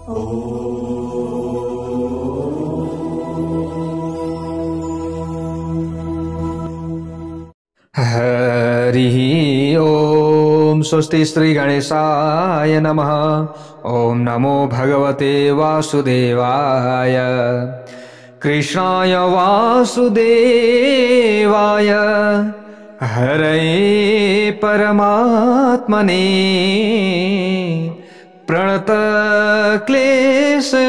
हरिः ओम। स्वस्ति श्री गणेशाय नमः। ओम नमो भगवते वासुदेवाय। कृष्णाय वासुदेवाय हरये परमात्मने प्रणत क्लेशनाशाय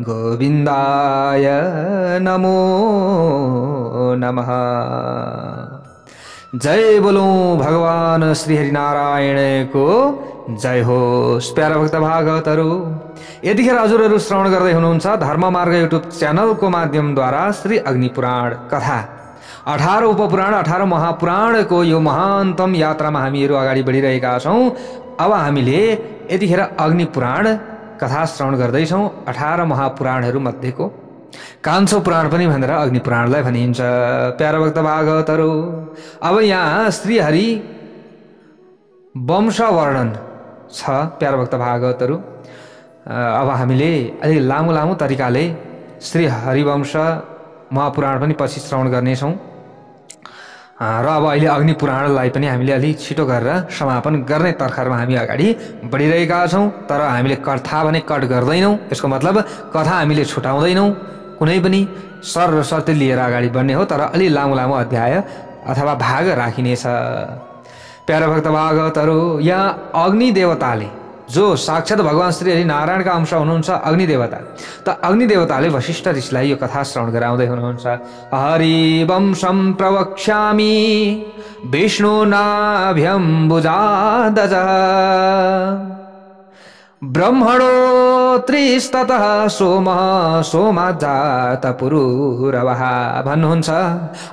गोविंदाय नमो नमः। जय बोलो भगवान श्री हरिनारायण को जय होस्। प्यारा भक्त भागवतहरु, यतिखेर हजुरहरु श्रवण गर्दै हुनुहुन्छ धर्म मार्ग युट्युब च्यानलको माध्यमद्वारा श्री अग्निपुराण कथा 18 उपपुराण 18 महापुराणको यो महान्तम यात्रामा हामीहरु अगाडि बढिरहेका छौं। अब हामीले यतिखेर अग्निपुराण कथा श्रवण गर्दैछौं। 18 महापुराणहरू मध्येको कान्छो पुराण पनि भनेर अग्निपुराणलाई भनिन्छ। प्यारा भक्त भागवतहरु, अब यहाँ श्री हरि वंश वर्णन छ। प्यारा भक्त भागवतहरु, अब हामीले अलि लामो लामो तरिकाले श्री हरिवंश महापुराण पनि पछि श्रवण गर्नेछौं र अब अहिले अग्निपुराणलाई पनि हामीले अलि छिटो गरेर समापन गर्ने तर्खरमा हामी अगाडि बढिरहेका छौं। तर हामीले कथा भने कट गर्दैनौं। यसको मतलब कथा हामीले छुटाउँदैनौं, कुनै पनि सर र शर्त लिएर अगाडि बढ्ने हो। तर अलि लामो लामो अध्याय अथवा भाग राखिनेछ। प्यारा भक्त भागवतहरु, यहाँ अग्नि देवताले, जो साक्षात भगवान श्री हरि नारायणका अंश हुनुहुन्छ अग्नि देवता, त अग्नि देवताले वशिष्ठ ऋषिलाई यो कथा श्रवण गराउँदै हुनुहुन्छ। हरिवंशं प्रवक्ष्यामि विष्णुनाभ्यम्बुजादज ब्रह्मणो त्रिस्ततः सोमः सोमाजात पुरुरवः भन्नुहुन्छ।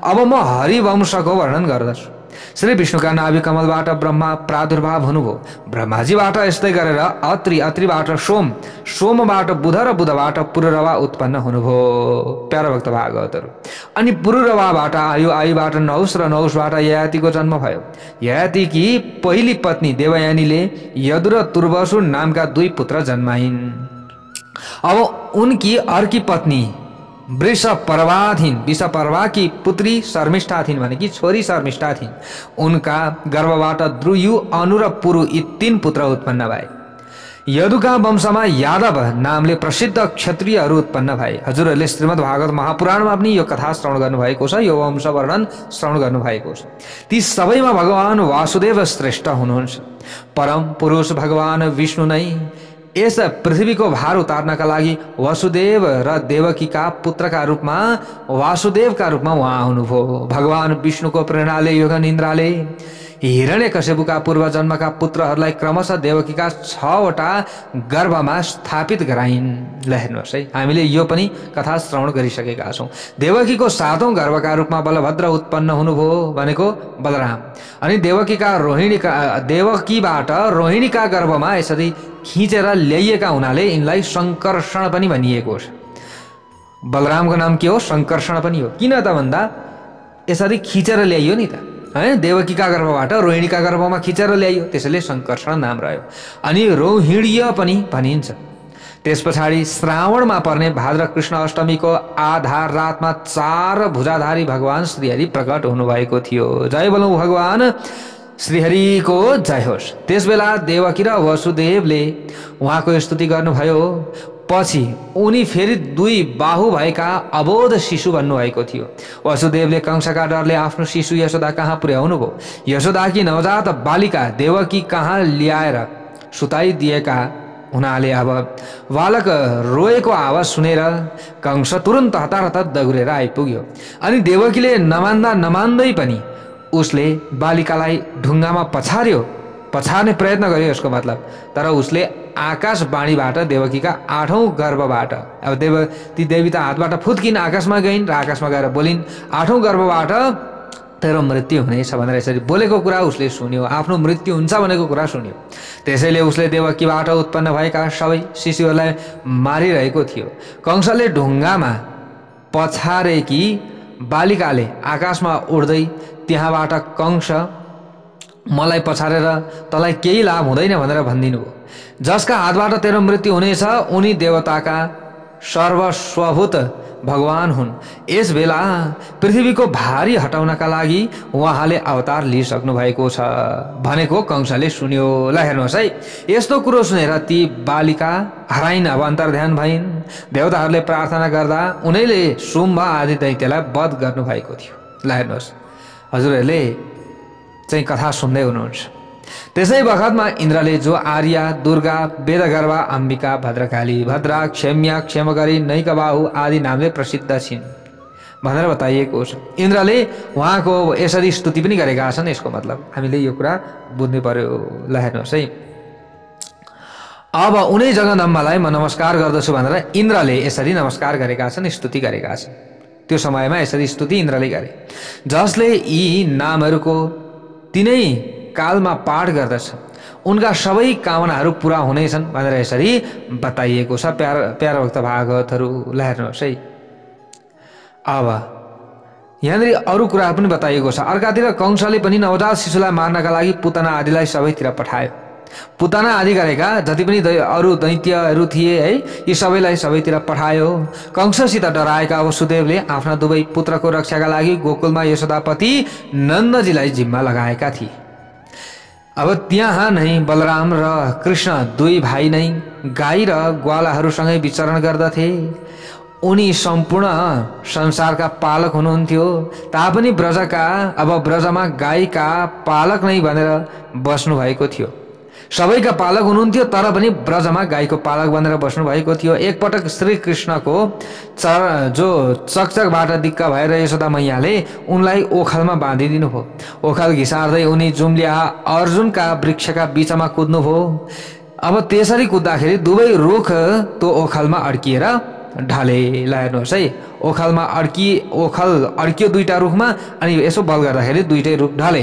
अब म हरिवंशको वर्णन गर्दछु। श्री विष्णुका नाभि कमलबाट ब्रह्मा प्रादुर्भाव हुनुभयो। ब्रह्माजीबाट यस्तै गरेर अत्रि, अत्रिबाट सोम, सोमबाट बुध र बुधबाट पुरुरवा उत्पन्न हुनुभयो। प्यारा भक्त भागवतहरु, अनि पुरुरवाबाट आयु, आयुबाट नहुस र नहुसबाट ययातिको जन्म भयो। ययातिकी पहिली पत्नी देवयानीले यदु र तुर्वसु नामका 2 पुत्र जन्माइन्। अब उनकी अर्की पत्नी वृषपर्वा थिइन्। वृषपर्वा की पुत्री शर्मिष्ठा थिइन्, भने कि छोरी शर्मिष्ठा थिइन्। उनका गर्भबाट द्रुयु, अनु र पुरु यी 3 पुत्र उत्पन्न भए। यदुका वंशमा यादव नामले प्रसिद्ध क्षत्रियहरू उत्पन्न भए। हजुरहरूले श्रीमद् भागवत महापुराणमा पनि यो कथा श्रवण गर्नुभएको छ, यो वंश वर्णन श्रवण गर्नुभएको छ। ती सबैमा भगवान वासुदेव श्रेष्ठ हुनुहुन्छ। परम पुरुष भगवान विष्णु नै यस पृथ्वीको भार उतार्नका लागि वसुदेव र देवकीका पुत्रका रूपमा, वासुदेवका रूपमा उहाँ आउनुभयो। भगवान विष्णुको प्रेरणाले योगनिन्द्राले हिरण्यकश्यपुका पूर्व जन्मका पुत्रहरूलाई क्रमशः देवकीका 6वटा गर्भमा स्थापित गराइन्। ल हेर्नुहोस् है, हामीले यो पनि कथा श्रवण गरिसकेका छौं। देवकीको 7औं गर्भका रूपमा बलभद्र उत्पन्न हुनुभयो, भनेको बलराम। अनि देवकीबाट रोहिणीका गर्भमा यसरी खिचेर ल्याइएका हुनाले यिनलाई शङ्कर्षण पनि भनिएको छ। बलरामको नाम के हो? शङ्कर्षण पनि हो। किन त भन्दा यसरी खिचेर ल्याइयो नि त, है, देवकीका गर्भबाट रोहिणीका गर्भमा खिचेर ल्याइयो, त्यसैले शङ्कर्षण नाम रह्यो। अनि रोहिणीय पनि भनिन्छ। त्यस पछाडि श्रावणमा पर्ने भाद्र कृष्ण अष्टमीको आधार रातमा 4 भुजाधारी भगवान श्रीहरि प्रकट हुनुभएको थियो। जय बोलौ भगवान श्रीहरिको जय होस्। त्यसबेला देवकी र वसुदेवले उहाँको स्तुति गर्नुभयो। पछि उनी फेरि 2 बाहु भएका अबोध शिशु बन्नुभएको थियो। वसुदेवले कंसका डरले आफ्नो शिशु यशोदा कहाँ पुर्याउनु भयो। यशोदाकी नवजात बालिका देवकी कहाँ ल्याएर सुताइदिएका हुनाले अब बालक रोएको आवाज सुनेर कंस तुरन्त हतार दगुरेर आइपुग्यो। अनि देवकीले नमान्दै पनि उसले बालिकालाई ढुङ्गामा पछार्ने प्रयत्न गर्यो, यसको मतलब। तर उसले आकाशवाणीबाट देवकीका 8औं गर्भबाट, अब ती देवी त हातबाट फुत्किन आकाशमा गइन् र आकाशमा गएर बोलिन्, 8औं गर्भबाट तेरो मृत्यु हुनेछ भनेर यसरी बोलेको कुरा उसले सुन्यो। आफ्नो मृत्यु हुन्छ भनेको कुरा सुन्यो। त्यसैले उसले देवकीबाट उत्पन्न भएका सबै शिशुहरूलाई मारिरहेको थियो। कंसले ढुङ्गामा पछारेकी बालिकाले आकाशमा उड्दै त्यहाँबाट कंस मलाई पछारेर तँलाई केही लाभ हुँदैन भनेर भनिदिनु भयो। जसका हातबाट तेरो मृत्यु हुनेछ उनी देवताका सर्वस्वभूत भगवान हुन्। यस बेला पृथ्वीको भारी हटाउनका लागि उहाँले अवतार लिइसक्नु भएको छ भनेको कंसले सुन्यो। ल हेर्नुहोस् है, यस्तो कुरो सुनेर ती बालिका हराइन्, अब अन्तर्ध्यान भइन्। देवताहरूले प्रार्थना गर्दा उनीले शुम्भ आदि दैत्यलाई वध गर्नु भएको थियो। ल हेर्नुहोस्, हजुरहरूले चाहिँ कथा सुन्दै हुनुहुन्छ। त्यसै बखतमा इन्द्रले जो आर्या, दुर्गा, वेदगर्भा, अम्बिका, भद्रकाली, भद्रा, क्षेम्या, क्षेमकरी, नैकबाहु आदि नामले प्रसिद्ध छिन् भनेर बताइएको छ। इन्द्रले उहाँको यसरी स्तुति पनि गरेका छन्। यसको मतलब हामीले यो कुरा बुझ्नु पर्यो। ल हेर्नुहोस् है, अब उनी जगदम्बालाई म नमस्कार गर्दछु भनेर इन्द्रले यसरी नमस्कार गरेका छन्, स्तुति गरेका छन्। त्यो समयमा यसरी स्तुति इन्द्रले गरे। जसले यी नामहरूको तिनै कालमा पाठ गर्दछ उनका सबै कामनाहरू पूरा हुनेछन् भनेर यसरी बताइएको छ। प्यारा भक्त भागवतहरू। ल हेर्नुहोस् है, अब यहाँनिर अरू कुरा पनि बताइएको छ। अर्कातिर कंसले पनि नवजात शिशुलाई मार्नका लागि पुतना आदिलाई सबैतिर पठायो। पुतना आदि गरेका जति पनि अरू दैत्यहरू थिए है, यी सबैलाई सबैतिर पठायो। कंससित डराएका वसुदेवले आफ्ना दुवै पुत्रको रक्षाका लागि गोकुलमा यशोदापति नन्दजीलाई जिम्मा लगाएका थिए। अब त्यहाँ नै बलराम र कृष्ण दुई भाइ नै गाई र ग्वालाहरूसँगै विचरण गर्दथे। उनी सम्पूर्ण संसारका पालक हुनुहुन्थ्यो। तापनि ब्रजमा गाईका पालक नै भनेर बस्नु भएको थियो। सबैका पालक हुनुहुन्थ्यो तर पनि ब्रजमा गाईको पालक बनेर बस्नु भएको थियो। एकपटक श्री कृष्णको जो चकचकबाट दिक्क भएर यशोदा मैयाले उनलाई ओखलमा बाँधिदिनु भयो। ओखल घिसार्दै उनी जुम्लिया अर्जुनका वृक्षका बिचमा कुद्नुभयो। अब त्यसरी कुद्दाखेरि दुवै रुख त्यो ओखलमा अड्किएर ढले। ल हेर्नुहोस् है, ओखल अड्कियो दुईटा रुखमा, अनि यसो बल गर्दाखेरि दुईटै रुख ढले।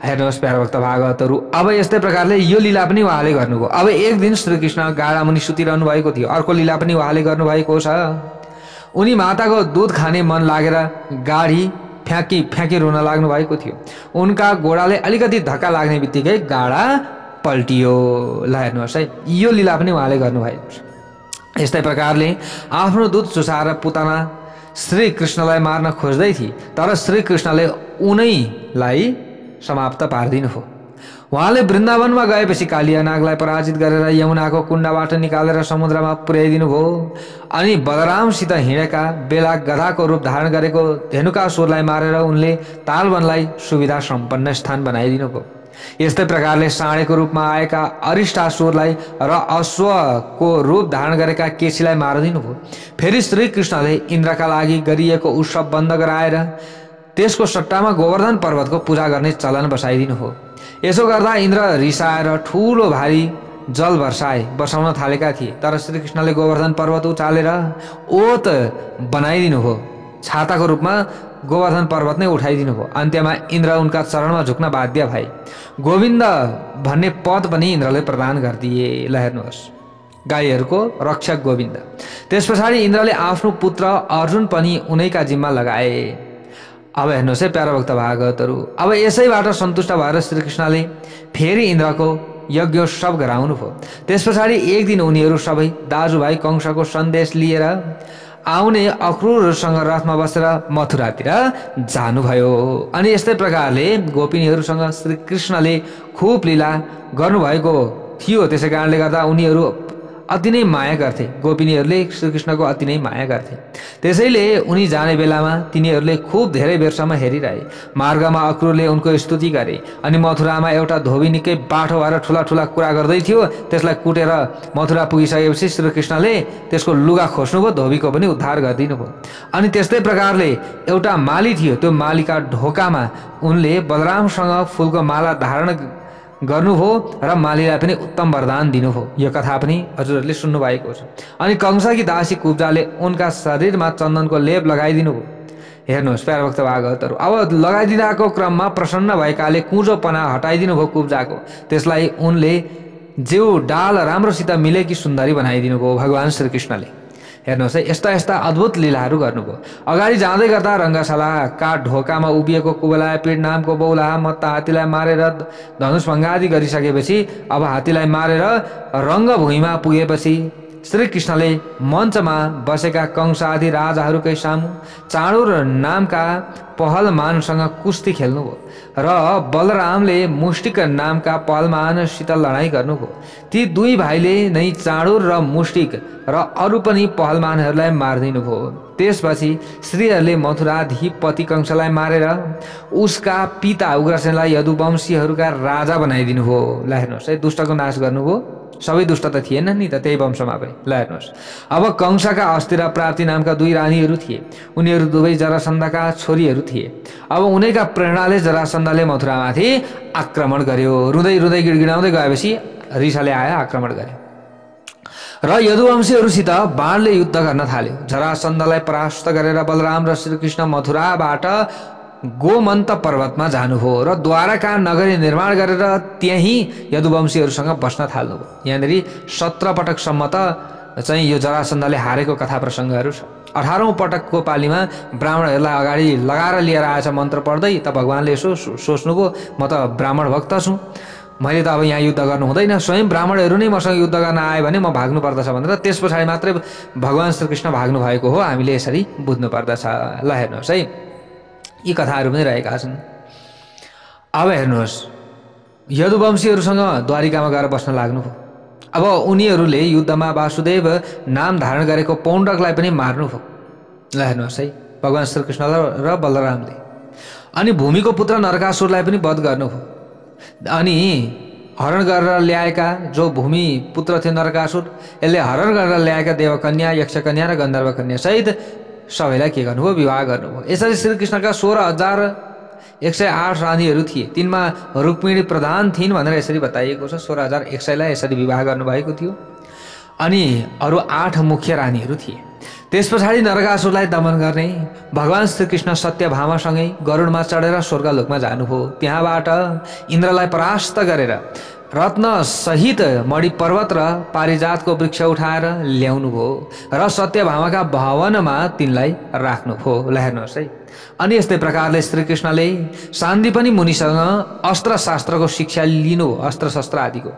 हेर्नुहोस् प्यारा भक्त भागवतहरू, अब यस्तै प्रकारले यो लीला पनि उहाँले गर्नुभयो। अब एक दिन श्रीकृष्ण गाडा मुनि सुतिरहनु भएको थियो। अर्को लीला पनि उहाँले गर्नुभएको छ। उनी माताको दुध खाने मन लागेर गाडी फ्याँकी रुन लाग्नु भएको थियो। उनका घोडाले अलिकति धक्का लाग्ने बित्तिकै गाडा पल्टियो। ल हेर्नुहोस् है, यो लीला पनि उहाँले गर्नुभएको छ। यस्तै प्रकारले आफ्नो दुध चुसाएर पुतना श्री कृष्णलाई मार्न खोज्दै थिए, तर श्री कृष्णले उनैलाई समाप्त पारिदिनु हो। उहाँले वृन्दावनमा गएपछि कालिया नागलाई पराजित गरेर यमुनाको कुण्डबाट निकालेर समुद्रमा पुर्याइदिनु भयो। अनि बलरामसित हिँडेका बेला गधाको रूप धारण गरेको धेनुकासुरलाई मारेर उनले तालवनलाई सुविधा सम्पन्न स्थान बनाइदिनु भयो। यस्तै प्रकारले साँडेको रूपमा आएका अरिष्टासुरलाई र अश्वको रूप धारण गरेका केसीलाई मारिदिनु भयो। फेरि श्रीकृष्णले इन्द्रका लागि गरिएको उत्सव बन्द गराएर त्यसको सट्टामा गोवर्धन पर्वतको पूजा गर्ने चलन बसाइदिनु हो। यसो गर्दा इन्द्र रिसाएर ठुलो भारी जल बर्साउन थालेका थिए, तर श्रीकृष्णले गोवर्धन पर्वत उचालेर ओत बनाइदिनु हो। छाताको रूपमा गोवर्धन पर्वत नै उठाइदिनु भयो। अन्त्यमा इन्द्र उनका चरणमा झुक्न बाध्य भए। गोविन्द भन्ने पद पनि इन्द्रले प्रदान गरिदिए। ल हेर्नुहोस्, गाईहरूको रक्षक गोविन्द। त्यस पछाडि इन्द्रले आफ्नो पुत्र अर्जुन पनि उनैका जिम्मा लगाए। अब हेर्नुहोस् है प्यारा भक्त भागवतहरू, अब यसैबाट सन्तुष्ट भएर श्रीकृष्णले फेरि इन्द्रको यज्ञोत्सव गराउनु भयो। त्यस पछाडि एक दिन उनीहरू सबै दाजुभाइ कंसको सन्देश लिएर आउने अक्रूरसँग रथमा बसेर मथुरातिर जानुभयो। अनि यस्तै प्रकारले गोपिनीहरूसँग श्रीकृष्णले खुब लीला गर्नुभएको थियो। त्यसै कारणले गर्दा उनीहरू अति नै माया गर्थे। गोपिनीहरूले श्रीकृष्णको अति नै माया गर्थे। त्यसैले उनी जाने बेलामा तिनीहरूले खुब धेरै बेरसम्म हेरिरहे। मार्गमा अक्रूरले उनको स्तुति गरे। अनि मथुरामा एउटा धोबी निकै बाठो भएर ठुला ठुला कुरा गर्दै थियो। त्यसलाई कुटेर मथुरा पुगिसकेपछि श्रीकृष्णले त्यसको लुगा खोज्नुभयो, धोबीको पनि उद्धार गरिदिनु भयो। अनि त्यस्तै प्रकारले एउटा माली थियो, त्यो मालीका ढोकामा उनले बलरामसँग फुलको माला धारण गर्नुभयो र मालीलाई पनि उत्तम वरदान दिनुभयो। यो कथा पनि हजुरहरूले सुन्नु भएको छ। अनि कंसकी दासी कुब्जाले उनका शरीरमा चन्दनको लेप लगाइदिनु भयो। हेर्नुहोस् प्यारा भक्त भागवतहरू, अब लगाइदिँदाको क्रममा प्रसन्न भएकाले कुँजोपना हटाइदिनु भयो कुब्जाको। त्यसलाई उनले जिउ डाल राम्रोसित मिलेकी सुन्दरी बनाइदिनु भयो भगवान श्रीकृष्णले। हेर्नुहोस् है, यस्ता यस्ता अद्भुत लीलाहरू गर्नुभयो। अगाडि जाँदै गर्दा रङ्गशालाका ढोकामा उभिएको कुबेलाय पीड नामको बौलाहा मत्त हात्तीलाई मारेर धनुष भङ्गादि गरिसकेपछि अब हात्तीलाई मारेर रङ्गभूमिमा पुगेपछि श्रीकृष्णले मञ्चमा बसेका कंस आदि राजाहरूकै सामु चाँडुर नामका पहलमानसँग कुस्ती खेल्नुभयो र बलरामले मुष्टिक नामका पहलमानसित लडाईँ गर्नुभयो। ती दुई भाइले नै चाँडुर र मुष्टिक र अरू पनि पहलमानहरूलाई मारिदिनुभयो। त्यसपछि श्रीहरिले मथुराधिपति कंसलाई मारेर उसका पिता उग्रसेनलाई यदुवंशीहरूका राजा बनाइदिनु भयो। ल हेर्नुहोस् है, दुष्टको नाश गर्नुभयो। सबै दुष्ट त थिएन नि त, त्यही वंशमा पनि। ल हेर्नुहोस्, अब कंसका अस्ति र प्राप्ति नामका दुई रानीहरू थिए। उनीहरू दुवै जरासन्धका छोरीहरू थिए। अब उनैका प्रेरणाले जरासन्धले मथुरामाथि आक्रमण गर्यो। रुँदै रुँदै गिडगिडाउँदै गएपछि रिसाले आयो, आक्रमण गर्यो र यदुवंशीहरूसित बाणले युद्ध गर्न थाल्यो। जरासन्धलाई परास्त गरेर बलराम र श्रीकृष्ण मथुराबाट गोमन्त पर्वतमा जानुभयो र द्वारका नगरी निर्माण गरेर त्यही यदुवंशीहरूसँग बस्न थाल्नुभयो। यहाँनिर 17 पटकसम्म त चाहिँ यो जरासन्धले हारेको कथा प्रसङ्गहरू छ। 18औं पटकको पालीमा ब्राह्मणहरूलाई अगाडि लगाएर लिएर आएछ मन्त्र पढ्दै, त भगवान्ले यसो सोच्नुभयो म त ब्राह्मण भक्त छु, मैले त अब यहाँ युद्ध गर्नु हुँदैन, स्वयं ब्राह्मणहरू नै मसँग युद्ध गर्न आयो भने म भाग्नु पर्दछ भनेर त्यस पछाडि मात्रै भगवान् श्रीकृष्ण भाग्नु भएको हो। हामीले यसरी बुझ्नु पर्दछ। ल हेर्नुहोस् है, यी कथाहरू पनि रहेका छन्। अब हेर्नुहोस्, यदुवंशीहरूसँग द्वारिकामा गएर बस्न लाग्नुभयो। अब उनीहरूले युद्धमा वासुदेव नाम धारण गरेको पौण्डकलाई पनि मार्नुभयो। ल हेर्नुहोस् है, भगवान् श्रीकृष्ण र बलरामले। अनि भूमिको पुत्र नरकासुरलाई पनि वध गर्नुभयो। अनि हरण गरेर ल्याएका जो भूमि पुत्र थियो नरकासुर, यसले हरण गरेर ल्याएका देवकन्या, यक्षकन्या र गन्धर्व कन्या सहित सबैलाई के गर्नुभयो? विवाह गर्नुभयो। यसरी श्रीकृष्णका 16,108 रानीहरू थिए। तिनमा रुक्मिणी प्रधान थिइन् भनेर यसरी बताइएको छ। 16,100लाई यसरी विवाह गर्नुभएको थियो। अनि अरू 8 मुख्य रानीहरू थिए। त्यस पछाडि नरकासुरलाई दमन गर्ने भगवान् श्रीकृष्ण सत्यभामासँगै गरुडमा चढेर स्वर्गलोकमा जानुभयो। त्यहाँबाट इन्द्रलाई परास्त गरेर रत्न सहित मणि पर्वत र पारिजातको वृक्ष उठाएर ल्याउनुभयो र सत्यभामाका भवनमा तिनलाई राख्नुभयो। ल हेर्नुहोस् है, अनि यस्तै प्रकारले श्रीकृष्णले सान्दीपनि मुनिसँग अस्त्र शास्त्रको शिक्षा लिनु, अस्त्र शस्त्र आदिको।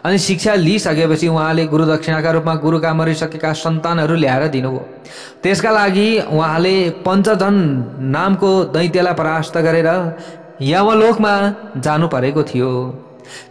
अनि शिक्षा लिइसकेपछि उहाँले गुरु दक्षिणाका रूपमा गुरुका मरिसकेका सन्तानहरू ल्याएर दिनुभयो। त्यसका लागि उहाँले पञ्चजन नामको दैत्यलाई परास्त गरेर यमलोकमा जानु परेको थियो।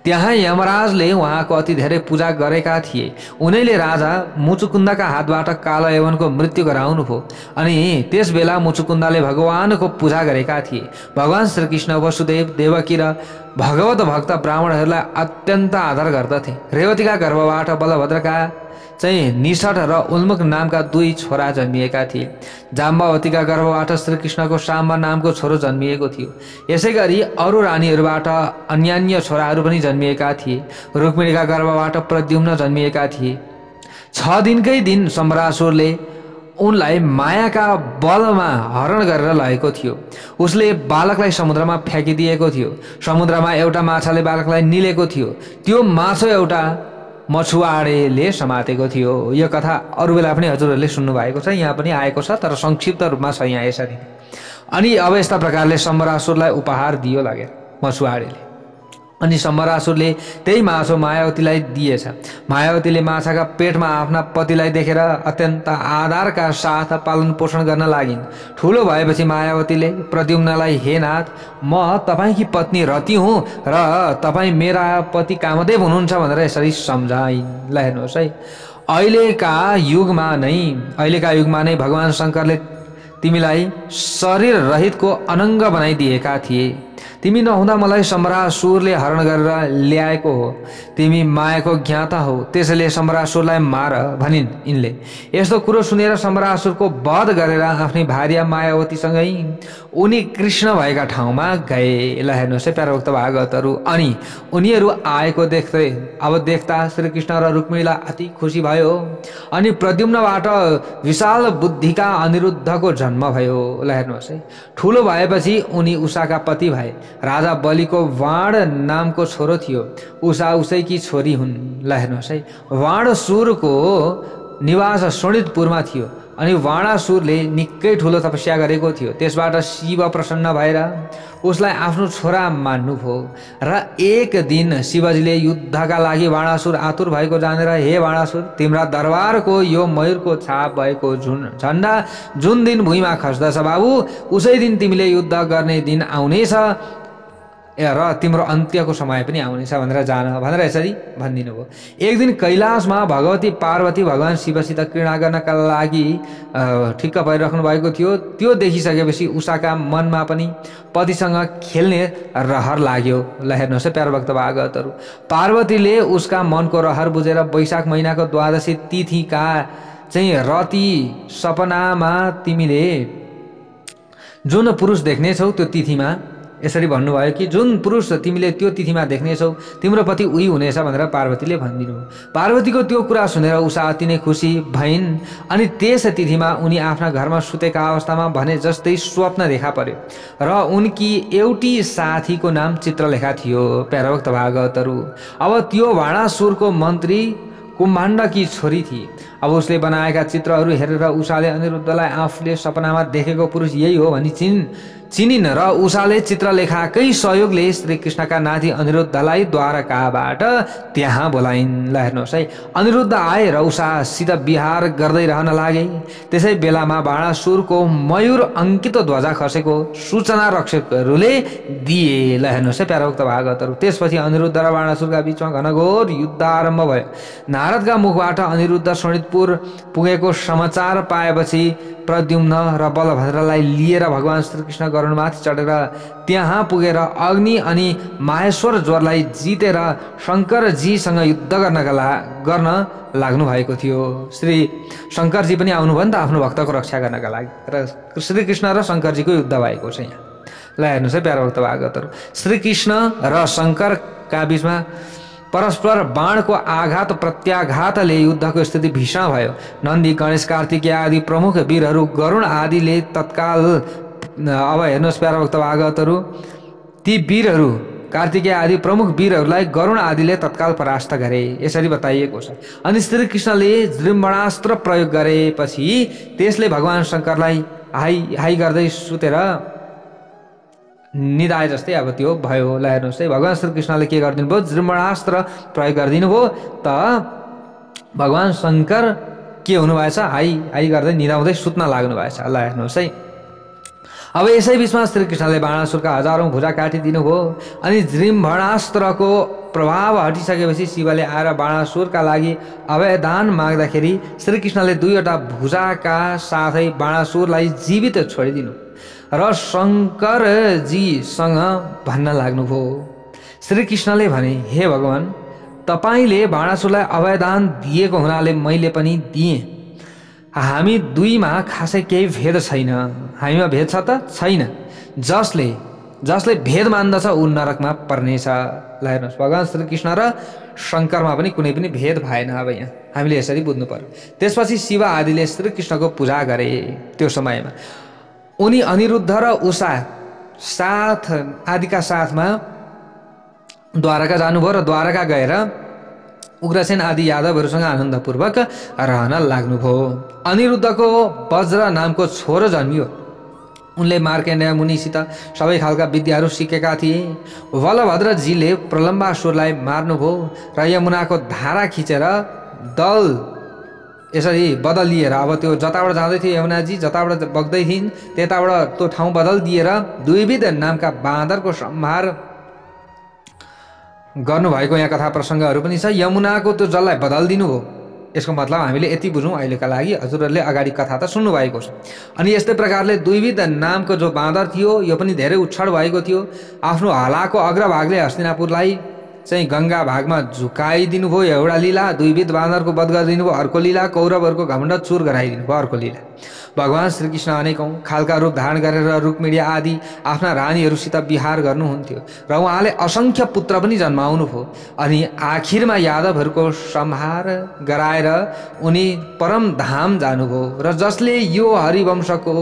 त्यहाँ यमराजले उहाँको अति धेरै पूजा गरेका थिए। उनैले राजा मुचुकुन्दका हातबाट कालयवनको मृत्यु गराउनुभयो। अनि त्यस बेला मुचुकुन्दले भगवानको पूजा गरेका थिए। भगवान् श्रीकृष्ण वसुदेव, देवकी र भगवत भक्त ब्राह्मणहरूलाई अत्यन्त आदर गर्दथे। रेवतीका गर्भबाट बलभद्रका चाहिँ निषठ र उन्मुख नामका 2 छोरा जन्मिएका थिए। जाम्बावतीका गर्भबाट श्रीकृष्णको साम्ब नामको छोरो जन्मिएको थियो। यसै गरी अरू रानीहरूबाट अन्यान्य छोराहरू पनि जन्मिएका थिए। रुक्मिणीका गर्भबाट प्रद्युम्न जन्मिएका थिए। 6 दिनकै दिन सम्रासुरले उनलाई मायाका बलमा हरण गरेर लगेको थियो। उसले बालकलाई समुद्रमा फ्याँकिदिएको थियो। समुद्रमा एउटा माछाले बालकलाई निलेको थियो। त्यो माछा एउटा मछुवाडेले समातेको थियो। यो कथा अरू बेला पनि हजुरहरूले सुन्नु भएको छ, यहाँ पनि आएको छ, तर संक्षिप्त रूपमा छ यहाँ यसरी। अनि अब यस्ता प्रकारले सम्बरासुरलाई उपहार दियो लगेर मछुवाडेले। अनि सम्बरासुरले त्यही माछो मायावतीलाई दिएछ। मायावतीले माछाका पेटमा आफ्ना पतिलाई देखेर अत्यन्त आदरका साथ पालन पोषण गर्न लागिन्। ठुलो भएपछि मायावतीले प्रद्युम्नलाई, हे नाथ, म तपाईकी पत्नी रति हुँ र तपाईँ मेरा पति कामदेव हुनुहुन्छ भनेर यसरी सम्झाइन्। ल हेर्नुहोस् है, अहिलेका युगमा नै भगवान् शङ्करले तिमीलाई शरीर रहितको अनङ्ग बनाइदिएका थिए। तिमी नहुँदा मलाई सम्बरासुरले हरण गरेर ल्याएको हो। तिमी मायाको ज्ञाता हो, त्यसैले सम्बरासुरलाई मार भनिन् यिनले। यस्तो कुरो सुनेर सम्बरासुरको वध गरेर आफ्नै भार्या मायावतीसँगै उनी कृष्ण भएका ठाउँमा गए। ल हेर्नुहोस् है प्यारा भक्त भागवतहरू। अनि उनीहरू आएको देख्दा श्रीकृष्ण र रुक्मिणीलाई अति खुसी भयो। अनि प्रद्युम्नबाट विशाल बुद्धिका अनिरुद्धको जन्म भयो। ल हेर्नुहोस् है, ठुलो भएपछि उनी उषाका पति भए। राजा बलिको वाण नामको छोरो थियो। उषा उसैकी छोरी हुन्। ल हेर्नुहोस् है, वाण सुरको निवास शोणितपुरमा थियो अनि बाणासुरले निकै ठुलो तपस्या गरेको थियो। त्यसबाट शिव प्रसन्न भएर उसलाई आफ्नो छोरा मान्नुभयो र एक दिन शिवजीले युद्धका लागि बाणासुर आतुर भएको जानेर हे बाणासुर तिम्रा दरबारको यो मयूरको छाप भएको झन्डा जुन दिन भुइँमा खस्दछ बाबु उसै दिन तिमीले युद्ध गर्ने दिन आउनेछ र तिम्रो अन्त्यको समय पनि आउनेछ भनेर जान भनेर यसरी भनिदिनु भयो। एक दिन कैलाशमा भगवती पार्वती भगवान शिवसित क्रीडा गर्नका लागि ठिक्क भइराख्नु भएको थियो। त्यो देखिसकेपछि उषाका मनमा पनि पतिसँग खेल्ने रहर लाग्यो। ल हेर्नुहोस् है प्यारो भक्त भागवतहरू, पार्वतीले उसका मनको रहर बुझेर वैशाख महिनाको 12 तिथिका चाहिँ रति सपनामा तिमीले जुन पुरुष देख्नेछौ त्यो तिथिमा यसरी भन्नुभयो कि जुन पुरुष तिमीले त्यो तिथिमा देख्नेछौ तिम्रो पति उही हुनेछ भनेर पार्वतीले भनिदिनु। पार्वतीको त्यो कुरा सुनेर उषा अति नै खुसी भइन् अनि त्यस तिथिमा उनी आफ्ना घरमा सुतेका अवस्थामा भने जस्तै स्वप्न देखा पर्यो र उनकी एउटी साथीको नाम चित्रलेखा थियो। प्यारोक्त भागवतहरू, अब त्यो बाणासुरको मन्त्री कुम्भाण्डकी छोरी थिए। अब उसले बनाएका चित्रहरू हेरेर उषाले अनिरुद्धलाई आफूले सपनामा देखेको पुरुष यही हो भनी चिनिन् र उषाले चित्रलेखाकै सहयोगले श्रीकृष्णका नाति अनिरुद्धलाई द्वारकाबाट त्यहाँ बोलाइन्। ल हेर्नुहोस् है, अनिरुद्ध आए र उषासित विहार गर्दै रहन लागे। त्यसै बेलामा बाणासुरको मयूर अङ्कित ध्वजा खसेको सूचना रक्षकहरूले दिए। ल हेर्नुहोस् है प्यारोक्त भागवतहरू, त्यसपछि अनिरुद्ध र बाणासुरका बीचमा घनघोर युद्ध आरम्भ भयो। नारदका मुखबाट अनिरुद्ध शोणितपुर पुगेको समाचार पाएपछि प्रद्युम्न र बलभद्रलाई लिएर भगवान श्रीकृष्ण गरुडमाथि चढेर त्यहाँ पुगेर अग्नि अनि माहेश्वर ज्वरलाई जितेर शङ्करजीसँग युद्ध गर्न लाग्नु भएको थियो। श्री शङ्करजी पनि आउनुभयो नि त आफ्नो भक्तको रक्षा गर्नका लागि र श्रीकृष्ण र शङ्करजीको युद्ध भएको छ यहाँ। ल हेर्नुहोस् है प्यारो भक्त भागवतहरू, श्रीकृष्ण र शङ्करका बीचमा परस्पर बाणको आघात प्रत्याघातले युद्धको स्थिति भीषण भयो। नन्दी गणेश कार्तिकेय आदि प्रमुख वीरहरू गरुण आदिले तत्काल अब हेर्नुहोस् प्यारो भक्त भागवतहरू, ती वीरहरू कार्तिकेय आदि प्रमुख वीरहरूलाई गरुण आदिले तत्काल परास्त गरे यसरी बताइएको छ। अनि श्रीकृष्णले जृम्भणास्त्र प्रयोग गरेपछि त्यसले भगवान शङ्करलाई हाई गर्दै सुतेर निदाए जस्तै अब त्यो भयो। ल हेर्नुहोस् है, भगवान श्रीकृष्णले के गरिदिनु भयो, जृम्भणास्त्र प्रयोग गरिदिनु भयो त भगवान शङ्कर के हुनुभएछ, हाई गर्दै निदाउँदै सुत्न लाग्नु भएछ। ल हेर्नुहोस् है, अब यसै बिचमा श्रीकृष्णले बाणासुरका हजारौं भुजा काटिदिनु भयो अनि जृम्भणास्त्रको प्रभाव हटिसकेपछि शिवले आएर बाणासुरका लागि अभयदान माग्दाखेरि श्रीकृष्णले 2वटा भुजाका साथै बाणासुरलाई जीवित छोडिदिनु र शङ्करजीसँग भन्न लाग्नुभयो। श्रीकृष्णले भने, हे भगवान, तपाईँले बाणासुरलाई अभयदान दिएको हुनाले मैले पनि दिएँ। हामी दुईमा खासै केही भेद छैन। हामीमा भेद छ त छैन। जसले भेद मान्दछ ऊ नरकमा पर्नेछ। ल हेर्नुहोस्, भगवान श्रीकृष्ण र शङ्करमा पनि कुनै पनि भेद भएन। अब यहाँ हामीले यसरी बुझ्नु पर्यो। त्यसपछि शिव आदिले श्रीकृष्णको पूजा गरे। त्यो समयमा उनी अनिरुद्ध र उषा आदिका साथमा द्वारका जानुभयो र द्वारका गएर उग्रसेन आदि यादवहरूसँग आनन्दपूर्वक रहन लाग्नुभयो। अनिरुद्धको वज्र नामको छोरो जन्मियो। उनले मार्केण्डेय मुनिसित सबै खालका विद्याहरू सिकेका थिए। बलभद्रजीले प्रलम्बासुरलाई मार्नुभयो र यमुनाको धारा खिचेर दल यसरी बदलिएर अब त्यो जताबाट जाँदै थियो यमुनाजी जताबाट बग्दै थिइन् त्यताबाट त्यो ठाउँ बदल दिएर दुईविध नामका बाँदरको संहार गर्नुभएको यहाँ कथा प्रसङ्गहरू पनि छ। यमुनाको त्यो जललाई बदलिदिनु भयो। यसको मतलब हामीले यति बुझौँ अहिलेका लागि, हजुरहरूले अगाडि कथा त सुन्नु भएको छ। अनि यस्तै प्रकारले दुईविध नामको जो बाँदर थियो यो पनि धेरै उच्छड भएको थियो। आफ्नो हलाको अग्रभागले हस्तिनापुरलाई चाहिँ गङ्गा भागमा झुकाइदिनु भयो एउटा लीला, दुईविध बाँदरको वध गरिदिनु भयो अर्को लीला, कौरवहरूको घमण्ड चुर गराइदिनु भयो अर्को लीला। भगवान श्रीकृष्ण अनेकौं खालका रूप धारण गरेर रुक्मिणी आदि आफ्ना रानीहरूसित विहार गर्नुहुन्थ्यो र उहाँले असङ्ख्य पुत्र पनि जन्माउनु भयो। अनि आखिरमा यादवहरूको संहार गराएर उनी परम धाम जानुभयो। र जसले यो हरिवंशको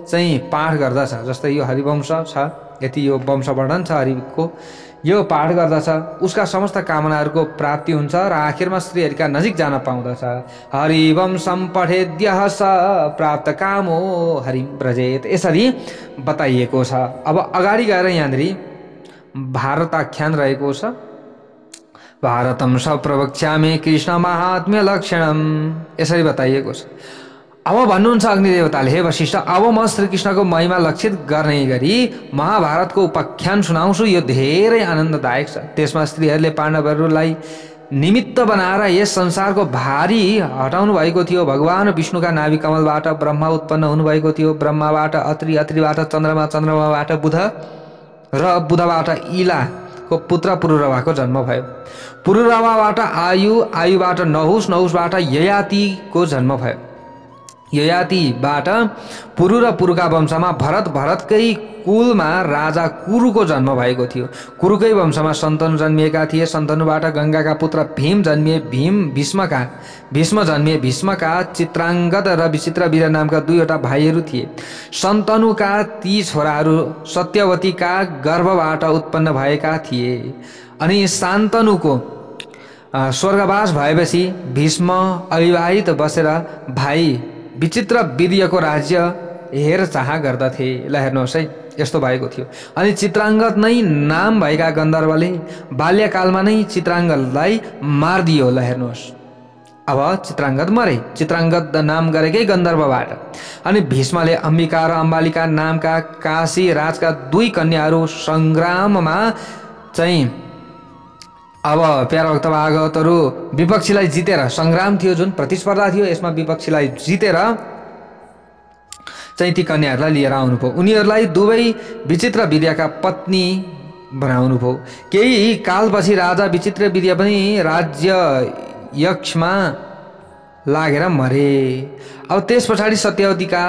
चाहिँ पाठ गर्दछ, जस्तै यो हरिवंश छ, यति यो वंश वर्णन छ हरिको, यो पाठ गर्दछ उसका समस्त कामनाहरूको प्राप्ति हुन्छ र आखिरमा श्रीहरिका नजिक जान पाउँदछ। हरिवंशम पठेद्यः स प्राप्त कामो हरिम व्रजेत, यसरी बताइएको छ। अब अगाडि गएर यहाँनिर भारताख्यान रहेको छ। भारतम स प्रवक्ष्यामि कृष्ण महात्म्य लक्षणम, यसरी बताइएको छ। अब भन्नुहुन्छ अग्निदेवताले, हे वशिष्ठ, अब म श्रीकृष्णको महिमा लक्षित गर्ने गरी महाभारतको उपाख्यान सुनाउँछु। यो धेरै आनन्ददायक छ। त्यसमा स्त्रीहरूले पाण्डवहरूलाई निमित्त बनाएर यस संसारको भारी हटाउनु भएको थियो। भगवान विष्णुका नाभि कमलबाट ब्रह्मा उत्पन्न हुनुभएको थियो। ब्रह्माबाट अत्रि, अत्रिबाट चन्द्रमा, चन्द्रमाबाट बुध र बुधबाट इलाको पुत्र पुरुरवाको जन्म भयो। पुरुरवाबाट आयु, आयुबाट नहुस, नहुसबाट ययातिको जन्म भयो। ययातिबाट पुरु र पुरुका वंशमा भरत, भरतकै कुलमा राजा कुरुको जन्म भएको थियो। कुरुकै वंशमा शन्तनु जन्मिएका थिए। शन्तनुबाट गङ्गाका पुत्र भीम जन्मिए। भीष्म जन्मिए। भीष्मका चित्राङ्गद र विचित्रवीर नामका दुईवटा भाइहरू थिए। शन्तनुका ती छोराहरू सत्यवतीका गर्भबाट उत्पन्न भएका थिए। अनि शान्तनुको स्वर्गवास भएपछि भीष्म अविवाहित बसेर भाइ विचित्र वीर्यको राज्य हेरचाह गर्दथे। ल हेर्नुहोस् है, यस्तो भएको थियो। अनि चित्राङ्गद नै नाम भएका गन्धर्वले बाल्यकालमा नै चित्राङ्गदलाई मारिदियो। ल हेर्नुहोस्, अब चित्राङ्गद मरे, चित्राङ्गद नाम गरेकै गन्धर्वबाट। अनि भीष्मले अम्बिका र अम्बालिका नामका काशी राजका दुई कन्याहरू सङ्ग्राममा चाहिँ अब प्यारा भक्त भागवतहरू विपक्षीलाई जितेर, सङ्ग्राम थियो जुन प्रतिस्पर्धा थियो, यसमा विपक्षीलाई जितेर चाहिँ ती कन्याहरूलाई लिएर आउनुभयो। उनीहरूलाई दुवै विचित्र वीर्यका पत्नी बनाउनुभयो। केही कालपछि राजा विचित्र वीर्य पनि राज्य यक्षमा लागेर मरे। अब त्यस पछाडि सत्यवतीका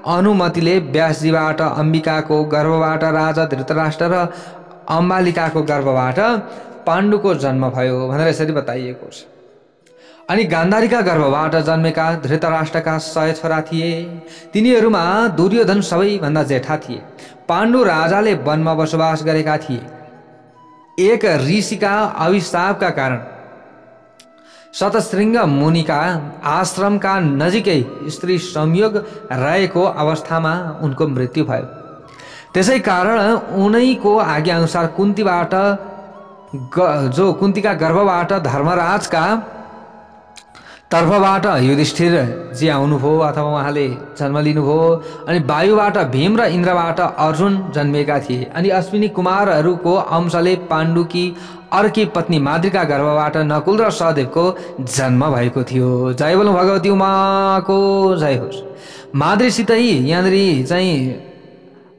अनुमतिले व्यासजीबाट अम्बिकाको गर्भबाट राजा धृतराष्ट्र र अम्बालिकाको गर्भबाट पाण्डुको जन्म भयो भनेर यसरी बताइएको छ। अनि गान्धारीका गर्भबाट जन्मेका धृतराष्ट्रका 100 छोरा थिए। तिनीहरूमा दुर्योधन सबैभन्दा जेठा थिए। पाण्डु राजाले वनमा बसोबास गरेका थिए। एक ऋषिका अभिशापका कारण शतशृङ्ग मुनिका आश्रमका नजिकै स्त्री संयोग रहेको अवस्थामा उनको मृत्यु भयो। त्यसै कारण उनैको आज्ञाअनुसार कुन्तीबाट जो कुन्तीका गर्भबाट धर्मराजका तर्फबाट युधिष्ठिर जी आउनुभयो अथवा उहाँले जन्म लिनुभयो। अनि वायुबाट भीम र इन्द्रबाट अर्जुन जन्मिएका थिए। अनि अश्विनी कुमारहरूको अंशले पाण्डुकी अर्की पत्नी माद्रीका गर्भबाट नकुल र सहदेवको जन्म भएको थियो। जय बोलौं भगवती उमाको जय होस्। माद्रीसितै यहाँनिर चाहिँ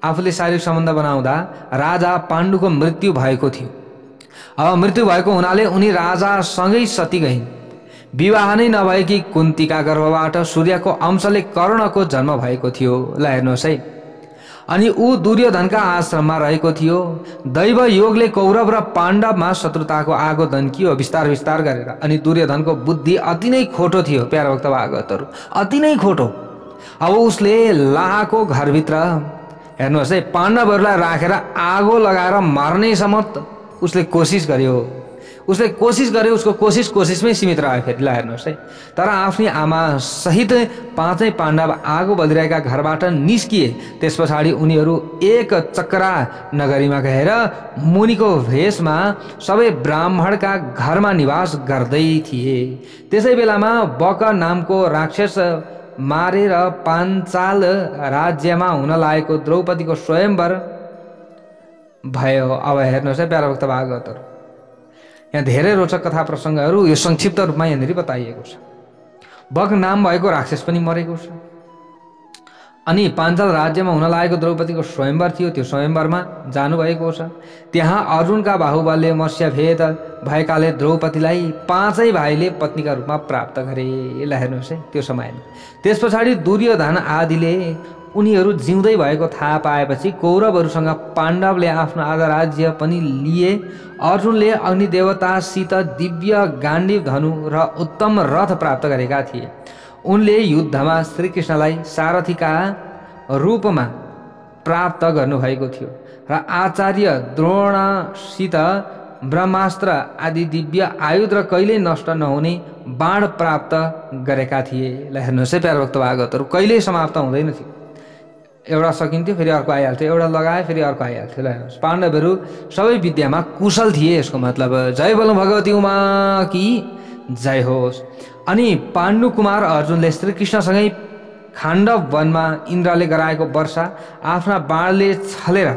आफूले शारीरिक सम्बन्ध बनाउँदा राजा पाण्डुको मृत्यु भएको थियो। अब मृत्यु भएको हुनाले उनी राजासँगै सती गइन्। विवाह नै नभएकी कुन्तीका गर्भबाट सूर्यको अंशले कर्णको जन्म भएको थियो। ल हेर्नुहोस् है। अनि ऊ दुर्योधनका आश्रममा रहेको थियो। दैव योगले कौरव र पाण्डवमा शत्रुताको आगो दन्कियो विस्तार विस्तार गरेर। अनि दुर्योधनको बुद्धि अति नै खोटो थियो प्यारा भक्त भागवतहरू, अति नै खोटो। अब उसले लाहाको घरभित्र हेर्नुहोस् है पाण्डवहरूलाई राखेर आगो लगाएर मार्नेसम्म उसले कोसिस गर्यो। उसको कोसिसमै सीमित रह्यो फेरि। ल हेर्नुहोस् है। तर आफ्नी आमा सहित पाँचै पाण्डव आगो बलिरहेका घरबाट निस्किए। त्यस पछाडि उनीहरू एक चक्रा नगरीमा गएर मुनिको भेषमा सबै ब्राह्मणका घरमा निवास गर्दै थिए। त्यसै बेलामा बक नामको राक्षस मारेर पाञ्चाल राज्यमा हुन लागेको द्रौपदीको स्वयंवर भयो। अब हेर्नुहोस् है प्यारा भक्त भागवतहरू, यहाँ धेरै रोचक कथा प्रसङ्गहरू यो संक्षिप्त रूपमा यहाँनिर बताइएको छ। बक नाम भएको राक्षस पनि मरेको छ। अनि पाञ्चाल राज्यमा हुन लागेको द्रौपदीको स्वयंवर थियो। त्यो स्वयंवरमा जानुभएको छ। त्यहाँ अर्जुनका बाहुबलले मत्स्यभेद भएकाले द्रौपदीलाई पाँचै भाइले पत्नीका रूपमा प्राप्त गरे। ल हेर्नुहोस् है त्यो समयमा। त्यस पछाडि दुर्योधन आदिले उनीहरू जिउँदै भएको थाहा पाएपछि कौरवहरूसँग पाण्डवले आफ्नो आधा राज्य पनि लिए। अर्जुनले अग्निदेवतासित दिव्य गाण्डीव धनु र उत्तम रथ प्राप्त गरेका थिए। उनले युद्धमा श्रीकृष्णलाई सारथीका रूपमा प्राप्त गर्नुभएको थियो। र आचार्य द्रोणसित ब्रह्मास्त्र आदि दिव्य आयुध र कहिल्यै नष्ट नहुने बाण प्राप्त गरेका थिए। ल हेर्नुहोस् है प्यारे भक्त भागवतहरू, कहिल्यै समाप्त हुँदैन थियो। एउटा सकिन्थ्यो फेरि अर्को आइहाल्थ्यो, एउटा लगाए फेरि अर्को आइहाल्थ्यो। ल हेर्नुहोस्, पाण्डवहरू सबै विद्यामा कुशल थिए। यसको मतलब जय बोलौँ भगवती उमा कि जय होस्। अनि पाण्डु कुमार अर्जुनले श्रीकृष्णसँगै खाण्डव वनमा इन्द्रले गराएको वर्षा आफ्ना बाणले छलेर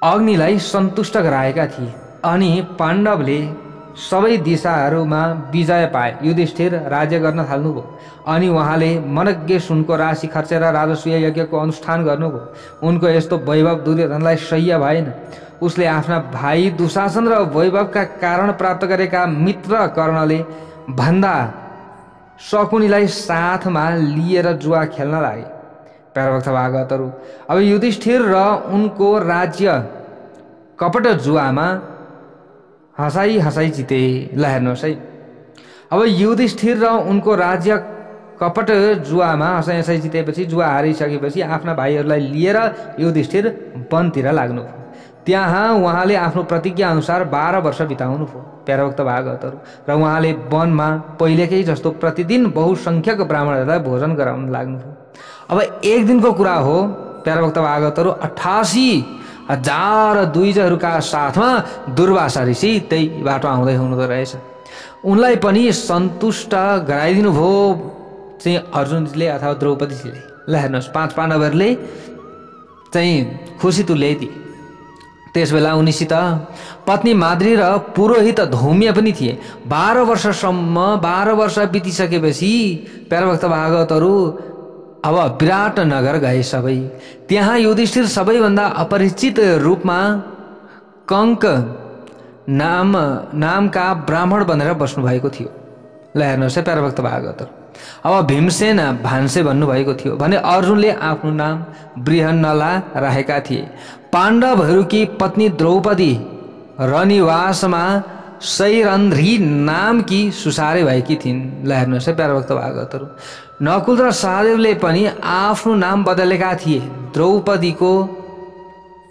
अग्निलाई सन्तुष्ट गराएका थिए। अनि पाण्डवले सबै दिशाहरूमा विजय पाए। युधिष्ठिर राज्य गर्न थाल्नुभयो। अनि उहाँले मनज्ञ सुनको राशि खर्चेर राजसूय यज्ञको अनुष्ठान गर्नुभयो। उनको यस्तो वैभव दुर्योधनलाई सह्य भएन। उसले आफ्ना भाइ दुशासन र वैभवका कारण प्राप्त गरेका मित्र कर्णले भन्दा शकुनीलाई साथमा लिएर जुवा खेल्न लागे। प्यारे भक्त भागवतहरू, अब युधिष्ठिर र उनको राज्य कपट जुवामा हँसाई जिते। ल हेर्नुहोस् है, अब युधिष्ठिर र उनको राज्य कपट जुवामा हँसाई जितेपछि, जुवा हारिसकेपछि आफ्ना भाइहरूलाई लिएर युधिष्ठिर वनतिर लाग्नुभयो। त्यहाँ उहाँले आफ्नो प्रतिज्ञा अनुसार 12 वर्ष बिताउनु भयो। प्यारे भक्त भागवतहरू, र उहाँले वनमा पहिलेकै जस्तो प्रतिदिन बहुसङ्ख्यक ब्राह्मणहरूलाई भोजन गराउन लाग्नुभयो। अब एक दिनको कुरा हो प्यारे भक्त भागवतहरू, 88,000 द्विजहरूका साथमा दुर्वासा ऋषि त्यही बाटो आउँदै हुनुहुँदो रहेछ। उनलाई पनि सन्तुष्ट गराइदिनु भयो चाहिँ अर्जुनजीले अथवा द्रौपदीजीले। ल हेर्नुहोस्, 5 पाण्डवहरूले चाहिँ खुसी तुल्याइदिए। त्यसबेला उनीसित पत्नी माद्री र पुरोहित धौम्य पनि थिए। 12 वर्ष बितिसकेपछि प्यारे भक्त भागवतहरू अब विराट नगर गए सबै। त्यहाँ युधिष्ठिर सबैभन्दा अपरिचित रूपमा कंक नामका ब्राह्मण बनेर बस्नु भएको थियो। ल हेर्नुहोस् है प्यारे भक्त भागवतहरू, अब भीमसेन भान्से भन्नुभएको थियो भने अर्जुनले आफ्नो नाम बृहन्नला राखेका थिए। पाण्डवहरूकी पत्नी द्रौपदी रनिवासमा सैरन्ध्री नामकी सुसारे भएकी थिइन्। ल हेर्नुहोस् है प्यारे भक्त भागवतहरू, नकुल र सहदेवले पनि आफ्नो नाम बदलेका थिए। द्रौपदीको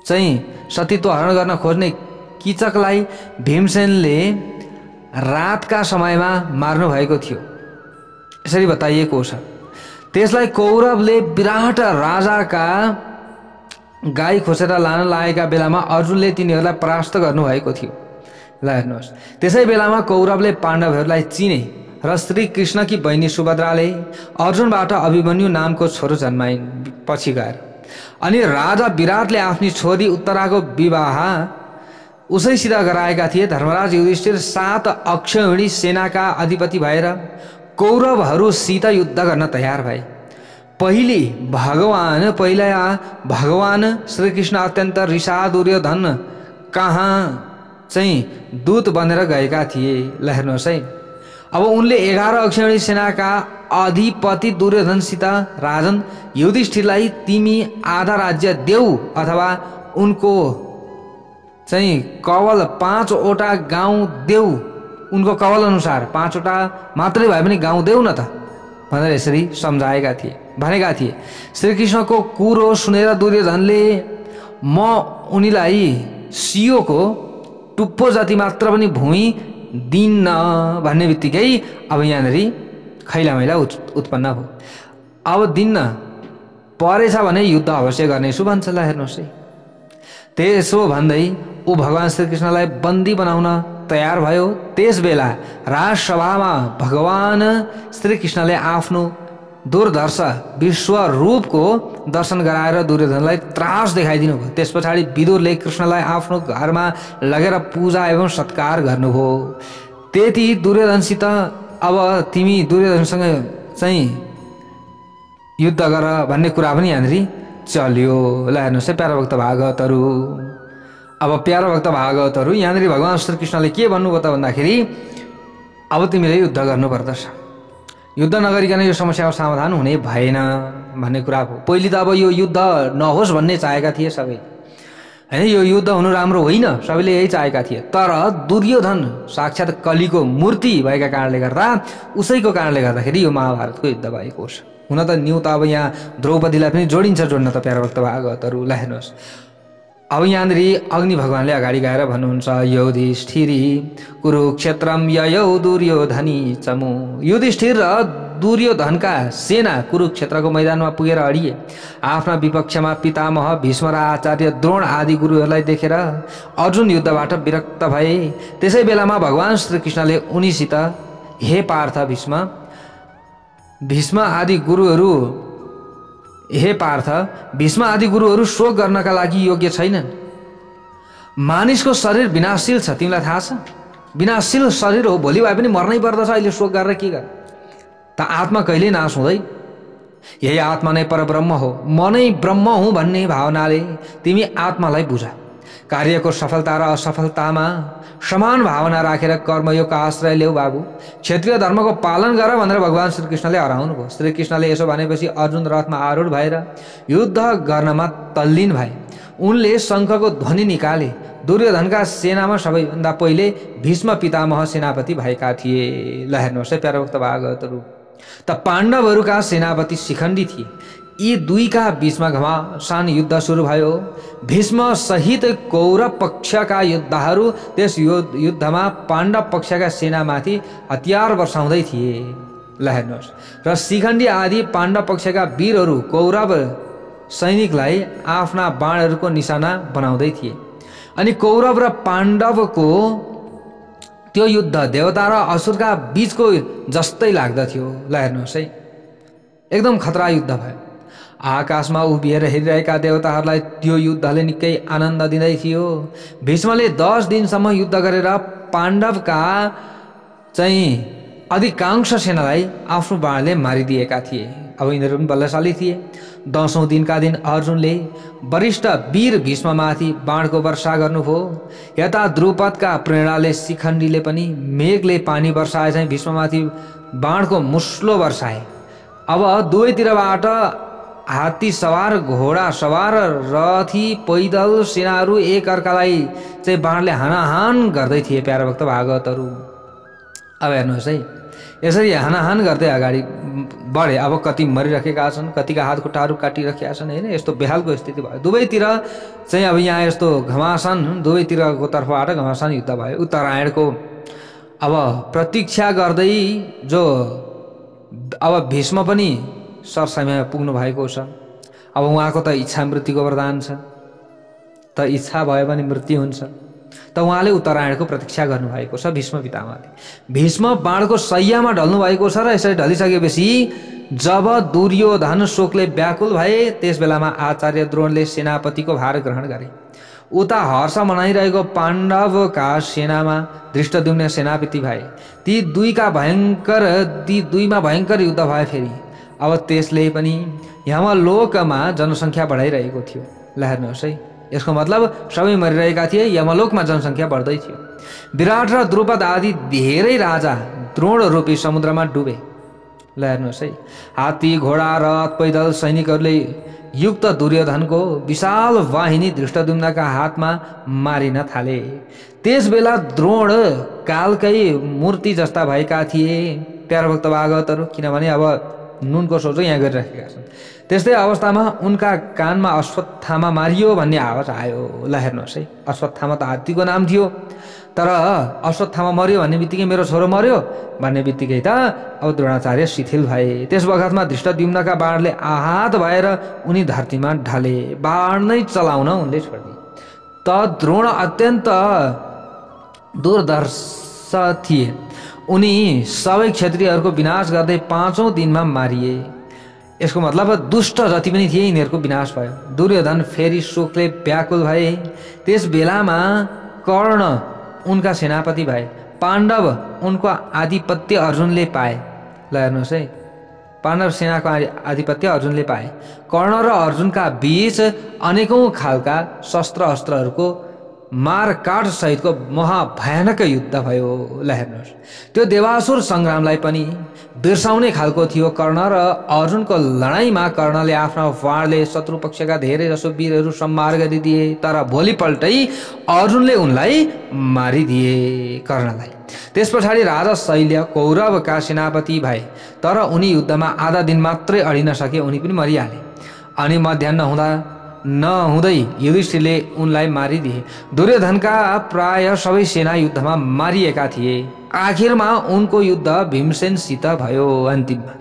चाहिँ सतीत्व हरण गर्न खोज्ने कीचकलाई भीमसेनले रातका समयमा मार्नु भएको थियो, यसरी बताइएको छ। त्यसलाई कौरवले विराट राजाका गाई खोसेर लान लागेका बेलामा अर्जुनले तिनीहरूलाई परास्त गर्नुभएको थियो। ल हेर्नुहोस्, त्यसै बेलामा कौरवले पाण्डवहरूलाई चिने र श्री कृष्णकी बहिनी सुभद्राले अर्जुनबाट अभिमन्यु नामको छोरो जन्माइन् पछि गएर। अनि राजा विराटले आफ्नी छोरी उत्तराको विवाह उसैसित गराएका थिए। धर्मराज युधिष्ठिर 7 अक्षौहिणी सेनाका अधिपति भएर कौरवहरूसित युद्ध गर्न तयार भए। पहिला भगवान श्रीकृष्ण अत्यन्त रिसा दुर्योधन कहाँ चाहिँ दूत बनेर गएका थिए। ल हेर्नुहोस् है, अब उनले 11 अक्षौहिणी सेनाका अधिपति दुर्योधनसित राजन युधिष्ठिरलाई तिमी आधा राज्य देऊ अथवा उनको चाहिँ कवल 5वटा गाउँ देऊ, उनको कवल अनुसार 5वटा मात्रै भए पनि गाउँ देऊ न त भनेर यसरी सम्झाएका थिए, भनेका थिए। श्रीकृष्णको कुरो सुनेर दुर्योधनले म उनीलाई सियोको टुप्पो जति मात्र पनि भूमि दिन्न भन्ने बित्तिकै अब यहाँनिर खैलामैला उत्पन्न भयो। अब दिन्न परेछ भने युद्ध अवश्य गर्नेछु भन्छ। ल हेर्नुहोस् है, त्यसो भन्दै ऊ भगवान श्रीकृष्णलाई बन्दी बनाउन तयार भयो। त्यस बेला राजसभामा भगवान श्रीकृष्णले आफ्नो दुर्धर्ष विश्वरूपको दर्शन गराएर दुर्योधनलाई त्रास देखाइदिनु भयो। त्यस पछाडि विदुरले कृष्णलाई आफ्नो घरमा लगेर पूजा एवं सत्कार गर्नुभयो। त्यति दुर्योधनसित अब तिमी दुर्योधनसँग चाहिँ युद्ध गर भन्ने कुरा पनि यहाँनिर चल्यो। ल हेर्नुहोस् है प्यारे भक्त भागवतहरू, अब प्यारे भक्त भागवतहरू यहाँनिर भगवान श्रीकृष्णले के भन्नुभयो त भन्दाखेरि अब तिमीले युद्ध गर्नुपर्दछ, युद्ध नगरिकन यो समस्याको समाधान हुने भएन भन्ने कुरा हो। पहिले त अब यो युद्ध नहोस् भन्ने चाहेका थिए सबै, हैन, यो युद्ध हुनु राम्रो होइन, सबैले यही चाहेका थिए। तर दुर्योधन साक्षात् कलिको मूर्ति भएका कारणले गर्दा, उसैको कारणले गर्दाखेरि यो महाभारतको युद्ध भएको छ। हुन त न्यू त अब यहाँ द्रौपदीलाई पनि जोडिन्छ, जोड्न त प्यारे भक्त भागवतहरू। ल हेर्नुहोस्, अब यहाँनिर अग्नि भगवानले अगाडि गएर भन्नुहुन्छ युधिष्ठिरी कुरुक्षेत्रम ययौ दुर्योधनी चमु। युधिष्ठिर र दुर्योधनका सेना कुरुक्षेत्रको मैदानमा पुगेर अडिए। आफ्ना विपक्षमा पितामह भीष्म र आचार्य द्रोण आदि गुरुहरूलाई देखेर अर्जुन युद्धबाट विरक्त भए। त्यसै बेलामा भगवान श्रीकृष्णले उनीसित हे पार्थ भीष्म आदि गुरुहरू शोक गर्नका लागि योग्य छैनन्। मानिसको शरीर विनाशशील छ, तिमीलाई थाहा छ? विनाशशील शरीर हो, भोलि भए पनि मर्नै पर्दछ। अहिले शोक गरेर के गर? त आत्मा कहिल्यै नाश हुँदैन। यही आत्मा नै परब्रह्म हो। म नै ब्रह्म हुँ भन्ने भावनाले तिमी आत्मालाई बुझ। कार्यको सफलता र असफलतामा समान भावना राखेर कर्मयोगको आश्रय ल्याऊ बाबु। क्षत्रिय धर्मको पालन गर भनेर भगवान श्रीकृष्णले हराउनु भयो। श्रीकृष्णले यसो भनेपछि अर्जुन रथमा आरूढ भएर युद्ध गर्नमा तल्लीन भए। उनले शङ्खको ध्वनि निकाले। दुर्योधनका सेनामा सबैभन्दा पहिले भीष्म पितामह सेनापति भएका थिए। ल हेर्नुहोस् है प्यारा भागवतहरू, त पाण्डवहरूका सेनापति शिखण्डी थिए। यी दुईका बीचमा घमासान युद्ध सुरु भयो। भीष्म सहित कौरव पक्षका योद्धाहरू त्यस युद्धमा पाण्डव पक्षका सेनामाथि हतियार बर्साउँदै थिए। ल हेर्नुहोस्, र शिखण्डी आदि पाण्डव पक्षका वीरहरू कौरव सैनिकलाई आफ्ना बाणहरूको निशाना बनाउँदै थिए। अनि कौरव र पाण्डवको त्यो युद्ध देवता र असुरका बीचको जस्तै लाग्दथ्यो। ल हेर्नुहोस् है, एकदम खतरा युद्ध भयो। आकाशमा उभिएर हेरिरहेका देवताहरूलाई त्यो युद्धले निकै आनन्द दिँदै थियो। भीष्मले 10 दिनसम्म युद्ध गरेर पाण्डवका चाहिँ अधिकांश सेनालाई आफ्नो बाणले मारिदिएका थिए। अब यिनीहरू पनि बलशाली थिए। 10औं दिनका दिन अर्जुनले वरिष्ठ वीर भीष्ममाथि बाणको वर्षा गर्नुभयो। यता द्रुपदका प्रेरणाले शिखण्डीले पनि मेघले पानी वर्षाए चाहिँ भीष्ममाथि बाणको मुस्लो वर्षाए। अब दुवैतिरबाट हात्ती सवार, घोडा सवार, रथी, पैदल सेनाहरू एक अर्कालाई चाहिँ बाणले हानाहान गर्दै थिए। प्यारा भक्त भागवतहरू, अब हेर्नुहोस् है, यसरी हानाहान गर्दै अगाडि बढे। अब कति मरिरहेका छन्, कतिका हात खुट्टाहरू काटिरहेका छन् होइन। यस्तो बेहालको स्थिति भयो। दुवैतिर चाहिँ अब यहाँ यस्तो घमासान, दुवैतिरको तर्फबाट घमासान युद्ध भयो। उत्तरायणको अब प्रतीक्षा गर्दै जो अब भीष्म पनि सरसम्यमा पुग्नु भएको छ। अब उहाँको त इच्छा मृत्युको वरदान छ, त इच्छा भयो भने मृत्यु हुन्छ। त उहाँले उत्तरायणको प्रतीक्षा गर्नुभएको छ भीष्म पितामहले। भीष्म बाणको सय्यामा ढल्नु भएको छ र यसरी ढलिसकेपछि जब दुर्योधन शोकले व्याकुल भए त्यस बेलामा आचार्य द्रोणले सेनापतिको भार ग्रहण गरे। उता हर्ष मनाइरहेको पाण्डवका सेनामा धृष्टद्युम्न सेनापति भए। ती दुईमा भयङ्कर युद्ध भयो फेरि। अब त्यसले पनि यमलोकमा जनसङ्ख्या बढाइरहेको थियो। ल हेर्नुहोस् है, यसको मतलब सबै मरिरहेका थिए, यमलोकमा जनसङ्ख्या बढ्दै थियो। विराट र द्रुपद आदि धेरै राजा द्रोण रूपी समुद्रमा डुबे। ल हेर्नुहोस् है, हात्ती, घोडा, रथ, पैदल सैनिकहरूले युक्त दुर्योधनको विशाल वाहिनी धृष्टद्युम्नका हातमा मारिन थाले। त्यस बेला द्रोण कालकै मूर्ति जस्ता भएका थिए। प्यारा भक्त भागवतहरू, किनभने अब नुनको सोचो यहाँ गरिराखेका छन्। त्यस्तै अवस्थामा उनका कानमा अश्वत्थामा मारियो भन्ने आवाज आयो। ल हेर्नुहोस् है, अश्वत्थामा त हात्तीको नाम थियो, तर अश्वत्थामा मर्यो भन्ने बित्तिकै मेरो छोरो मर्यो भन्ने बित्तिकै त अब द्रोणाचार्य शिथिल भए। त्यस बखतमा धृष्टद्युम्नका बाणले आहत भएर उनी धरतीमा ढले। बाण नै चलाउन उनले छोडिदिए। त द्रोण अत्यन्त दुर्धर्ष थिए। उनी सबै क्षत्रियहरूको विनाश गर्दै 5औं दिनमा मारिए। यसको मतलब दुष्ट जति पनि थिए यिनीहरूको विनाश भयो। दुर्योधन फेरि शोकले व्याकुल भए। त्यस बेलामा कर्ण उनका सेनापति भए। पाण्डव उनको आधिपत्य अर्जुनले पाए। ल हेर्नुहोस् है, पाण्डव सेनाको आधिपत्य अर्जुनले पाए। कर्ण र अर्जुनका बीच अनेकौं खालका शस्त्र अस्त्रहरूको मारकाट सहितको महाभयानक युद्ध भयो। ल हेर्नुहोस्, त्यो देवासुर सङ्ग्रामलाई पनि बिर्साउने खालको थियो। कर्ण र अर्जुनको लडाइँमा कर्णले आफ्ना वाणले शत्रु पक्षका धेरै जसो वीरहरू संहार गरिदिए, तर भोलिपल्टै अर्जुनले उनलाई मारिदिए कर्णलाई। त्यस पछाडि राजा शैल्य कौरवका सेनापति भए, तर उनी युद्धमा आधा दिन मात्रै अडिन सके, उनी पनि मरिहाले। अनि मध्याह्न हुँदा नहुँदै युधिष्ठिरले उनलाई मारिदिए। दुर्योधनका प्राय सबै सेना युद्धमा मारिएका थिए। आखिरमा उनको युद्ध भीमसेनसित भयो अन्तिममा,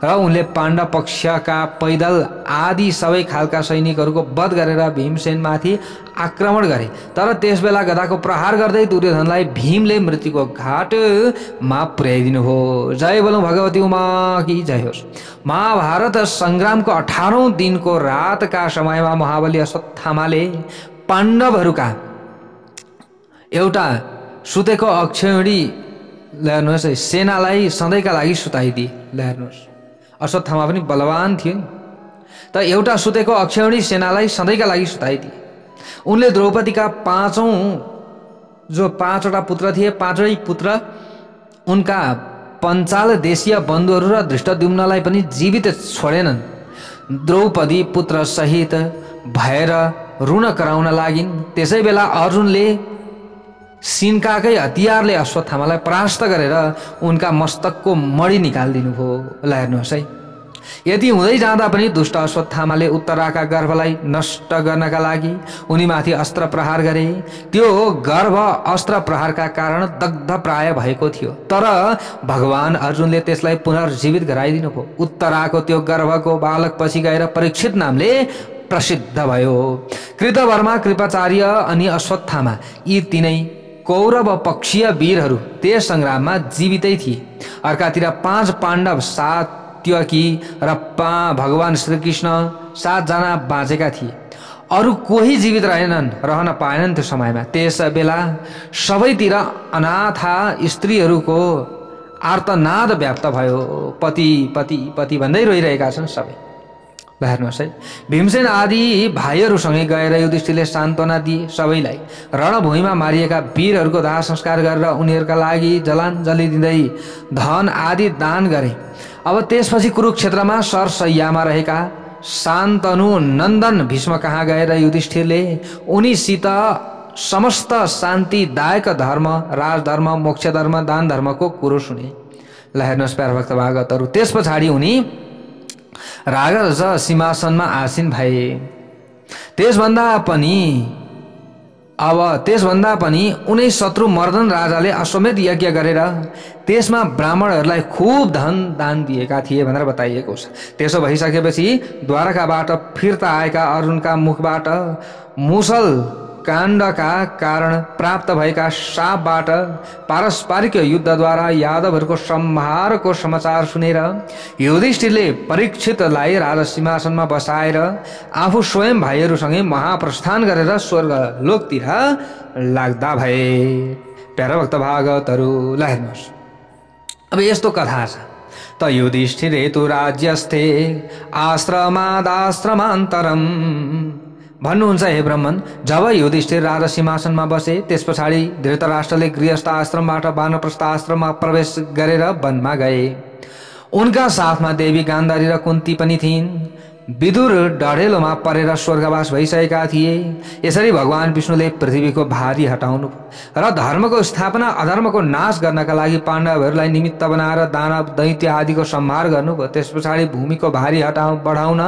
र उनले पाण्डव पक्षका पैदल आदि सबै खालका सैनिकहरूको वध गरेर भीमसेनमाथि आक्रमण गरे। तर त्यसबेला गदाको प्रहार गर्दै दुर्योधनलाई भीमले मृत्युको घाटमा पुर्याइदिनु हो। जय बोलौं भगवती उमा कि जय होस्। महाभारत सङ्ग्रामको 18औं दिनको रातका समयमा महाबली अश्वत्थामाले पाण्डवहरूका एउटा सुतेको अक्षौहिणी ल्याउनुहोस् है सेनालाई सधैँका लागि सुताइदिए। ल्याउनुहोस्, अश्वत्थामा पनि बलवान थियो नि, त एउटा सुतेको अक्षौहिणी सेनालाई सधैँका लागि सुताइदिए। उनले द्रौपदीका पाँचवटा पुत्र थिए, पाँचै पुत्र उनका पञ्चाल देशीय बन्धुहरू र धृष्टद्युम्नलाई पनि जीवित छोडेनन्। द्रौपदी पुत्र सहित भएर ऋण कराउन लागिन्। त्यसै बेला अर्जुनले सिन्काकै हतियारले अश्वत्थामालाई परास्त गरेर उनका मस्तकको मणि निकालिदिनु भयो। ल हेर्नुहोस् है, यति हुँदै जाँदा पनि दुष्ट अश्वत्थामाले उत्तराका गर्भलाई नष्ट गर्नका लागि उनीमाथि अस्त्र प्रहार गरे। त्यो गर्भ अस्त्र प्रहारका कारण दग्ध प्राय भएको थियो, तर भगवान अर्जुनले त्यसलाई पुनर्जीवित गराइदिनु भयो। उत्तराको त्यो गर्भको बालक पछि गएर परीक्षित नामले प्रसिद्ध भयो। कृतवर्मा, कृपाचार्य अनि अश्वत्थामा यी तीनै कौरव पक्षीय वीरहरू त्यस सङ्ग्राममा जीवितै थिए। अर्कातिर 5 पाण्डव, सात्यकी र भगवान श्रीकृष्ण 7 जना बाँचेका थिए। अरू कोही जीवित रहन पाएनन् त्यो समयमा। त्यस बेला सबैतिर अनाथा स्त्रीहरूको आर्तनाद व्याप्त भयो। पति पति पति भन्दै रोइरहेका छन् सबै। हेर्नुहोस् है, भीमसेन आदि भाइहरूसँगै गएर युधिष्ठिरले सान्त्वना दिए। सबैलाई रणभूमिमा मारिएका वीरहरूको दाह संस्कार गरेर उनीहरूका लागि जलाञ्जली दिँदै धन आदि दान गरे। अब त्यसपछि कुरुक्षेत्रमा सरसैयामा रहेका शान्तनु नन्दन भीष्म कहाँ गएर युधिष्ठिरले उनीसित समस्त शान्तिदायक धर्म, राजधर्म, मोक्ष धर्म, दान धर्मको कुरो सुने। ल हेर्नुहोस् प्यारा भक्त भागवतहरू, त्यस पछाडि उनी राजस सिंहासनमा आसीन भए। त्यसभन्दा पनि उनै शत्रु मर्दन राजाले अश्वमेध यज्ञ गरेर त्यसमा ब्राह्मणहरूलाई खूब धन दान दिएका थिए भनेर बताइएको छ। त्यसो भइसकेपछि द्वारकाबाट फिर्ता आएका अर्जुनका मुखबाट मुसल काण्डका कारण प्राप्त भएका शापबाट पारस्परिक युद्धद्वारा यादवहरूको संहारको समाचार सुनेर युधिष्ठिरले परीक्षितलाई राजा सिंहासनमा बसाएर आफू स्वयं भाइहरूसँगै महाप्रस्थान गरेर स्वर्ग लोकतिर लाग्दा भए। प्यारा भक्त भागवतहरू, ल हेर्नुहोस्, अब यस्तो कथा छ। त युधिष्ठिर हेतु राज्यस्थे आश्रमादाश्रमान्तरम भन्नुहुन्छ हे ब्राह्मण। जब युधिष्ठिर राजा सिंहासनमा बसे त्यस पछाडि धृतराष्ट्रले गृहस्थ आश्रमबाट वानप्रस्थ आश्रममा प्रवेश गरेर वनमा गए। उनका साथमा देवी गान्धारी र कुन्ती पनि थिइन्। विदुर डढेलोमा परेर स्वर्गवास भइसकेका थिए। यसरी भगवान विष्णुले पृथ्वीको भारी हटाउनु र धर्मको स्थापना अधर्मको नाश गर्नका लागि पाण्डवहरूलाई निमित्त बनाएर दानव दैत्य आदिको संहार गर्नुभयो। त्यस पछाडि भूमिको भारी बढाउन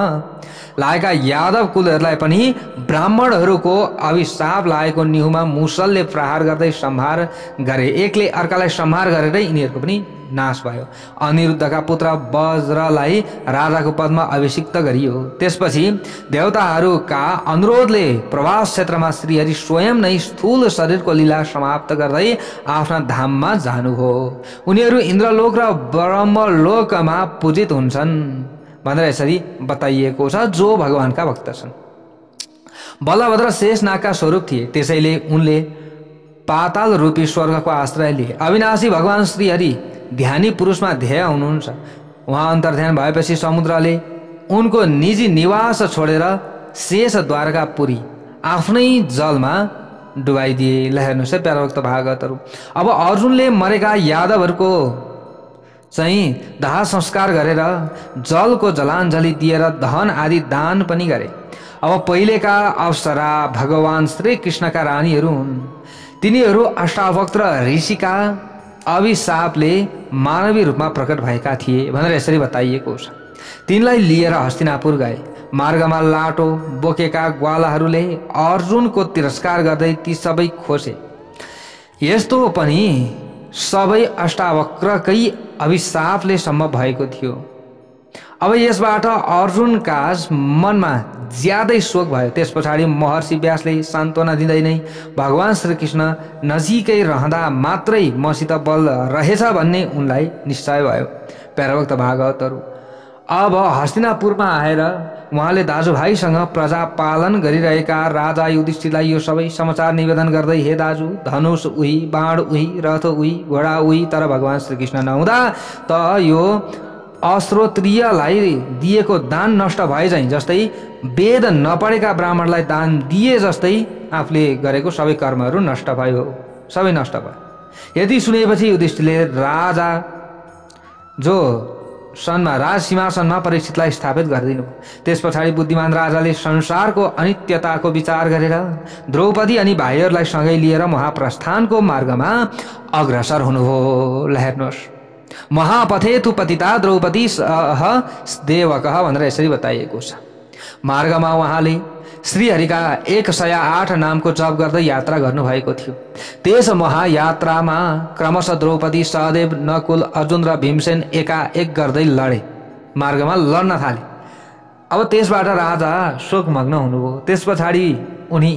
लागेका यादव कुलहरूलाई पनि ब्राह्मणहरूको अभिशाप लागेको निहुमा मुसलले प्रहार गर्दै संहार गरे। एकले अर्कालाई संहार गरेरै यिनीहरूको पनि नाश भयो। अनिरुद्धका पुत्र वज्रलाई राजाको पदमा अभिषिक्त गरियो। त्यसपछि देवताहरूका अनुरोधले प्रवास क्षेत्रमा श्रीहरि स्वयं नै स्थूल शरीरको लीला समाप्त गर्दै आफ्ना धाममा जानुभयो। उनीहरू इन्द्रलोक र ब्रह्मलोकमा पूजित हुन्छन् भनेर यसरी बताइएको छ। जो भगवानका भक्त छन्, बलभद्र शेषनागका स्वरूप थिए, त्यसैले उनले पाताल रूपी स्वर्गको आश्रय लिए। अविनाशी भगवान श्रीहरि ध्यानी पुरुषमा ध्येय हुनुहुन्छ। उहाँ अन्तर्ध्यान भएपछि समुद्रले उनको निजी निवास छोडेर शेष द्वारकापुरी आफ्नै जलमा डुबाइदिए। ल हेर्नुहोस् है प्यारा भक्त भागवतहरू, अब अर्जुनले मरेका यादवहरूको चाहिँ दाह संस्कार गरेर जलको जलाञ्जली दिएर धन आदि दान पनि गरे। अब पहिलेका अप्सरा भगवान श्री कृष्णका रानीहरू हुन्। तिनीहरू अष्टावक्र ऋषिका अभिशापले मानवीय रूपमा प्रकट भएका थिए भनेर यसरी बताइएको छ। तिनलाई लिएर हस्तिनापुर गए। मार्गमा लाटो बोकेका ग्वालाहरूले अर्जुनको तिरस्कार गर्दै ती सबै खोसे। यस्तो पनि सबै अष्टावक्रकै अभिशापले सम्भव भएको थियो। अब यसबाट अर्जुनका मनमा ज्यादै शोक भयो। त्यस पछाडि महर्षि व्यासले सान्त्वना दिँदै नै भगवान श्रीकृष्ण नजिकै रहँदा मात्रै मसित बल रहेछ भन्ने उनलाई निश्चय भयो। प्यारभक्त भागवतहरू, अब हस्तिनापुरमा आएर उहाँले दाजुभाइसँग प्रजा पालन गरिरहेका राजा युधिष्ठिरलाई यो सबै समाचार निवेदन गर्दै, हे दाजु, धनुष उही, बाण उही, रथ उही, घोडा उही, तर भगवान श्रीकृष्ण नहुँदा त यो अश्रोत्रियलाई दिएको दान नष्ट भए झैँ, जस्तै वेद नपढेका ब्राह्मणलाई दान दिए जस्तै आफूले गरेको सबै कर्महरू नष्ट भयो, सबै नष्ट भयो। यदि सुनेपछि युधिष्ठिरले राजा जो राज सिंहासनमा परीक्षितलाई स्थापित गरिदिनु। त्यस पछाडि बुद्धिमान राजाले संसारको अनित्यताको विचार गरेर द्रौपदी अनि भाइहरूलाई सँगै लिएर महाप्रस्थानको मार्गमा अग्रसर हुनुभयो। ल हेर्नुहोस्, महापथेतु पतिता द्रौपदी देवकः भनेर यसरी बताइएको छ। मार्गमा उहाँले श्रीहरिका 108 नामको जप गर्दै यात्रा गर्नुभएको थियो। त्यस महायात्रामा क्रमशः द्रौपदी, सहदेव, नकुल, अर्जुन र भीमसेन एकाएक गर्दै लडे, मार्गमा लड्न थाले। अब त्यसबाट राजा शोकमग्न हुनुभयो। त्यस पछाडि उनी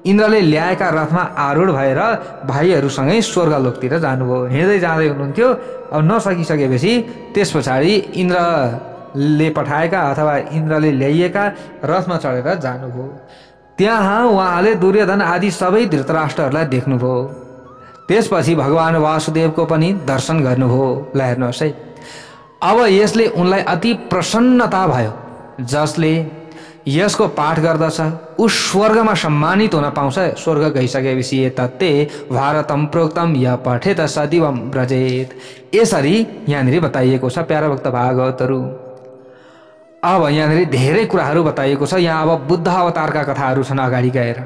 इन्द्रले ल्याएका रथमा आरूढ भएर भाइहरूसँगै स्वर्गलोकतिर जानुभयो। हिँड्दै जाँदै हुनुहुन्थ्यो। अब नसकिसकेपछि त्यस पछाडि इन्द्रले पठाएका अथवा इन्द्रले ल्याइएका रथमा चढेर जानुभयो। त्यहाँ उहाँले दुर्योधन आदि सबै धृतराष्ट्रहरूलाई देख्नुभयो। त्यसपछि भगवान वासुदेवको पनि दर्शन गर्नुभयो। ल हेर्नुहोस् है, अब यसले उनलाई अति प्रसन्नता भयो। जसले यसको पाठ गर्दछ ऊ स्वर्गमा सम्मानित हुन पाउँछ। स्वर्ग गइसकेपछि तत्ते भारतम प्रोक्तम य पठेत सदिवम ब्रजेत, यसरी यहाँनिर बताइएको छ। प्यारा भक्त भागवतहरू, अब यहाँनिर धेरै कुराहरू बताइएको छ। यहाँ अब बुद्ध अवतारका कथाहरू छन् अगाडि गएर।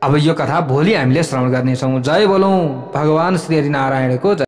अब यो कथा भोलि हामीले श्रवण गर्नेछौँ। जय बोलौँ भगवान श्री हरि नारायणको।